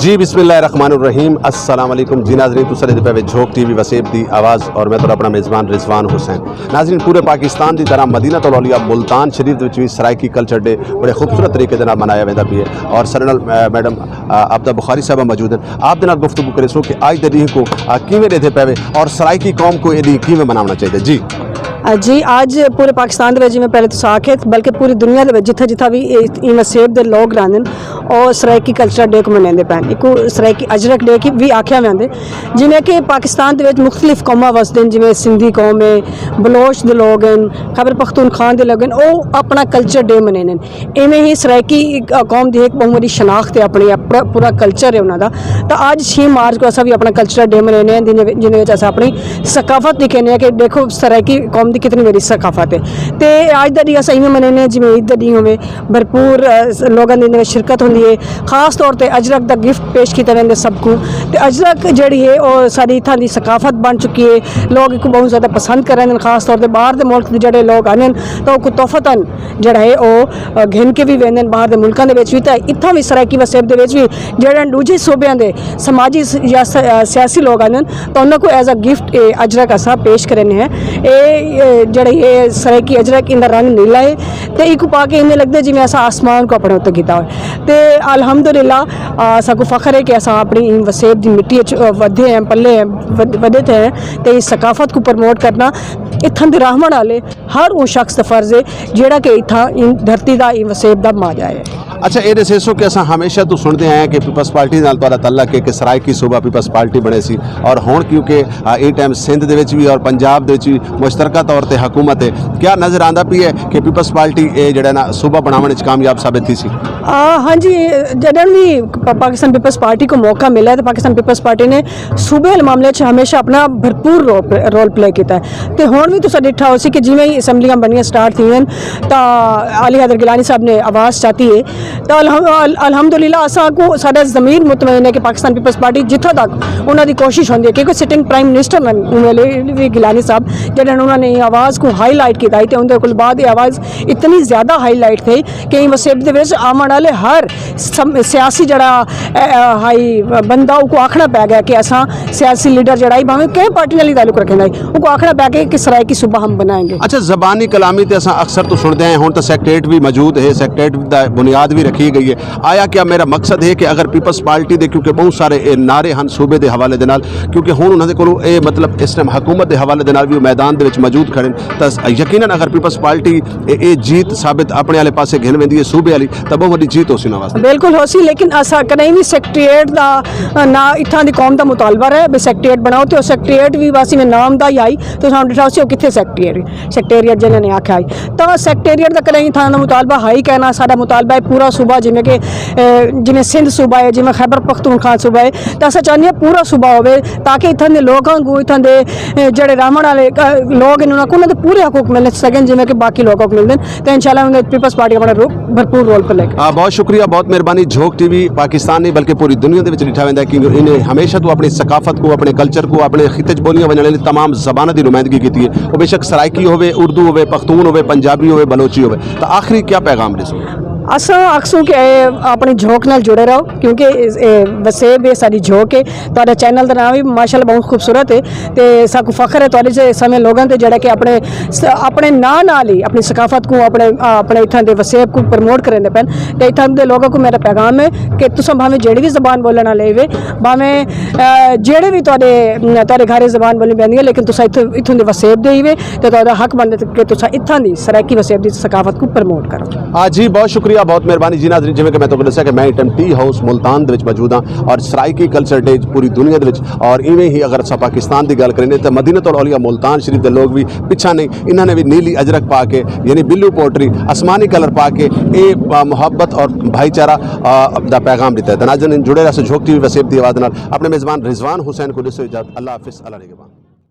जी बिस्मिल्लाहिर्रहमानिर्रहीम अस्सलाम वालेकुम जी नाज़रीन तुसरे पे झोंक टीवी वसेब दी आवाज़ और मैं तो अपना मेज़बान रिजवान हुसैन। नाज़रीन पूरे पाकिस्तान की तरह मदीनतुल औलिया मुल्तान शरीफ भी सराइकी कल्चर डे बड़े खूबसूरत तरीके से मनाया वेंदा भी है और सरनल मैडम आबदा बुखारी साहब मौजूद हैं। आप दे नाल गुफ्तगू करे सो कि अज दे ॾींहुं को किवें ॾेथे पवे और सराइकी कौम को ये ॾींहुं किवें मनाना चाहिए। जी आज पूरे पाकिस्तान के जिमें पहले तो आखे बल्कि पूरी दुनिया के जिथे जिथा भी वसेब के लोग रहंदे और सराइकी कल्चर डे को मनाते पैन एक सराइकी अजरक डे की भी आख्या वेंदे जिमें कि पाकिस्तान के मुख्तलिफ कौमां वसदे जिमें सिंधी कौम है, बलोच के लोग हैं, खैबर पख्तूनख्वा के लोग हैं, वो अपना कल्चर डे मनाने इवें ही सराइकी कौम की एक बहुत बड़ी शनाख्त है, अपनी पूरा कल्चर है उन्होंने। तो आज 6 मार्च को असा भी अपना कल्चर डे मनाने जिन्हें अस अपनी सकाफत दिखाने कि देखो सराइकी कौम की कितनी बड़ी सकाफत है। तो अज का डी अस इवें मनाने जिमें ईद का डी होवे भरपूर लोगों की शिरकत होंगी है, खास तौर पर अजरक का गिफ्ट पेश किया जाता सबको। तो अजरक जी है और सारी इत्थां की सकाफत बन चुकी है, लोग इसको बहुत ज़्यादा पसंद करें, खास तौर पर बाहर के मुल्क के जोड़े लोग आने तो वह तोहफतन जोड़ा है वह घिन के भी वेंदे बाहर के मुल्कों के भी। तो इत्थां भी सराइकी वसेब के भी जोड़े दूजे सूबे के समाजी या सियासी लोग आने तो उन्होंने को एज अ गिफ्ट अजरक असा पेश करने हैं। ये जड़े ये सराइकी अजरक इनका रंग नीला है तो एक पा के इन्हें लगता जिमें अस आसमान को अपने उत्ते किया हो। तो अल्हम्दुलिल्लाह साकू फख्र है कि अस अपनी वसेब की मिट्टी वधे हैं, पले हैं, वधे थे हैं। तो इस सकाफत को प्रमोट करना इत्थां दे रहमण वाले हर वो शख्स का फर्ज है जोड़ा कि इत्थां धरती का वसेब का माजा है। अच्छा ये दसो कि असा हमेशा तो सुनते आए कि पीपल्स पार्टी नाल तुहाडा तल्लक है कि सराइकी सूबा पीपल्स पार्टी बने सी और हुण क्योंकि ये टाइम सिंध दे विच भी और पंजाब दे विच भी मुश्तरका तौर पर हुकूमत है, क्या नज़र आंदा पी है कि पीपल्स पार्टी ये जिहड़ा ना सूबा बनाने कामयाब साबित थी सी? हाँ जी, जब भी पाकिस्तान पीपल्स पार्टी को मौका मिला तो पाकिस्तान पीपल्स पार्टी ने सूबे के मामले हमेशा अपना भरपूर रोल प्ले किया है। तो हुण भी तुसीं डिठा हो सी कि जिवें ही असैम्बलियां बनियां स्टार्ट थी तो अली हैदर गिलानी साहब ने आवाज़ चाहती है तो अल्हम्दुलिल्लाह असा को साडा ज़मीर मुतमईन है कि पाकिस्तान पीपल्स पार्टी जिथों तक उन्होंने कोशिश होंदी है क्योंकि सिटिंग प्राइम मिनिस्टर भी गिलानी साहब जिन्होंने उन्होंने आवाज़ को हाईलाइट किया तो उनके कोल बाद आवाज़ इतनी ज़्यादा हाईलाइट थी कि वसेब के आने वाले हर सियासी जड़ा हाई बंदा उसको आखना पै गया कि असा सियासी लीडर जड़ा भावें कई पार्टी नाल ताल्लुक रखेंगे उसको आखना पै गया कि सराइकी सूबा हम बनाएंगे। अच्छा जबानी कलामी तो असा अक्सर तो सुनते हैं, हुण तो सैक्रेटरीट भी मौजूद है, सैक्रेटरीट की बुनियाद भी रखी गई है। आया क्या मेरा मकसद है कि अगर पीपल्स पार्टी के क्योंकि बहुत सारे नारे हैं सूबे के हवाले के नाल क्योंकि हुण उन्होंने को मतलब इस टाइम हुकूमत के हवाले के नाल भी मैदान के मौजूद खड़े तो यकीनन अगर पीपल्स पार्टी ये जीत साबित अपने वाले पासे घिन वेंदी है सूबे वाली तो बहुत बड़ी जीत हो सी ना वास्ते। बिल्कुल हो सी, लेकिन असा कहीं भी सैक्रेटरीट का ना इत्थां दी कौम का मुतालबा है भी सैक्रेटरीट बनाओ तो सैक्रेटरीट भी बस में नाम का ही आई तो हम डिठा उसी कितने सैक्रेटरीट जिन्होंने आख्या आई तो सैक्रेटरीट का कहीं इत्थां दा मुतालबा हाई कहना साडा मुतालबा है पूरा सूबा जिमें कि जिमें सिंध सूबा है, जिमें खैबर पख्तूनख्वा सूबा है तो अस चाहते हैं पूरा सूबा हो ताकि इत्थां के लोगों को इत्थां के जोड़े रहने वाले लोग हैं उन्होंने पूरे हकूक मिल सकें जिमें कि बाकी लोगों को मिलते हैं। तो इंशाल्लाह पीपल्स पार्टी अपना भरपूर रोल प्ले करेगी। बहुत शुक्रिया, बहुत मेहरबानी। झोंक टीवी पाकिस्तान नहीं बल्कि पूरी दुनिया के डिठा वेंदा कि इन्हें हमेशा तो अपनी सकाफत को अपने कल्चर को अपने खिते बोलियां बनने वाली तमाम जबानों की नुमाइंदगी की है, वो बेशक सराइकी होवे, उर्दू होवे, पख्तून होवे, पंजाबी होवे, बलोची होवे। तो आखिरी क्या पैगाम दसो? असा आखसूँ कि अपनी झोंक नाल जुड़े रहो क्योंकि वसेब है सारी झोंक है। तो चैनल का नाम भी माशाल्लाह बहुत खूबसूरत है तो साकू फख्र है थोड़े से समय लोगों के जोड़ा कि अपने नाम नाल ही अपनी सकाफत को अपने इत्थां के वसेब को प्रमोट करेंगे पैन। तो इत्थां के लोगों को मेरा पैगाम है कि तुम भावें जेड़ी भी जबान बोलने वाले हुए भावें जेड़े भी तुहाडे घर जबान बोलनी पैंदी है लेकिन तुस इत्थों के वसेब दे ही तो तुहाडा हक बनता कि तुस इत्थां की सराइकी वसेब की सकाफत को प्रमोट करो। जी बहुत शुक्रिया, बहुत मेहरबानी जी नाज़रीन। जिवें कि मैं तो दस्सिया कि मैं इस टाइम टी हाउस मुल्तान दे विच मौजूद हाँ और सराइकी कल्चर डे पूरी दुनिया दे विच और इवें ही अगर अस पाकिस्तान की गल करें तो मदीनतुल औलिया मुल्तान शरीफ के लोग भी पिछा नहीं, इन्होंने भी नीली अजरक पा के यानी बिल्लू पोट्री आसमानी कलर पा के ये मुहब्बत और भाईचारा का पैगाम दिता है। तो नाज़रीन जुड़े रह झोंक टीवी वसेब की आवाज़ नाल अपने मेज़बान रिजवान हुसैन को दिसो इजाज़त। अल्लाह हाफिज़, अल्लाह निगहबान।